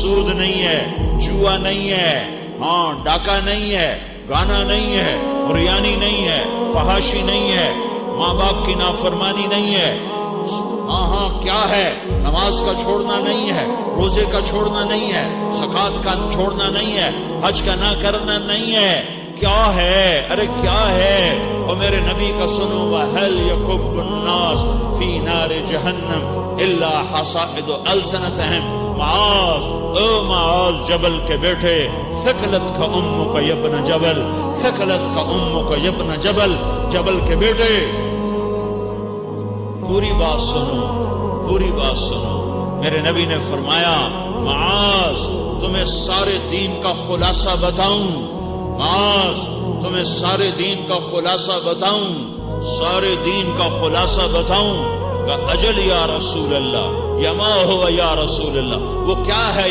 سود نہیں ہے، جوا نہیں ہے، ہاں ڈاکہ نہیں ہے، گانا نہیں ہے، بریانی نہیں ہے، فحاشی نہیں ہے، ماں باپ کی نافرمانی نہیں ہے، ہاں کیا ہے، نماز کا چھوڑنا نہیں ہے، روزے کا چھوڑنا نہیں ہے، زکوٰۃ کا چھوڑنا نہیں ہے، حج کا نہ کرنا نہیں ہے، کیا ہے؟ ارے کیا ہے؟ اور میرے نبی کا سنو، وَهَلْ يَكُبُّ النَّاسُ فِي نَارِ جَهَنَّمَ إِلَّا حَصَائِدُ أَلْسِنَتِهِمْ معاذ، او معاذ جبل کے بیٹے، ثقلتک امک یا ابن جبل، ثقلتک امک یا ابن جبل، جبل کے بیٹے پوری بات سنو، پوری بات سنو۔ میرے نبی نے فرمایا، معاذ تمہیں سارے دین کا خلاصہ بتاؤں، معاذ تمہیں سارے دین کا خلاصہ بتاؤں، سارے دین کا خلاصہ بتاؤں؟ کہ اجل یا رسول اللہ، یا ما ہوا یا رسول اللہ، وہ کیا ہے؟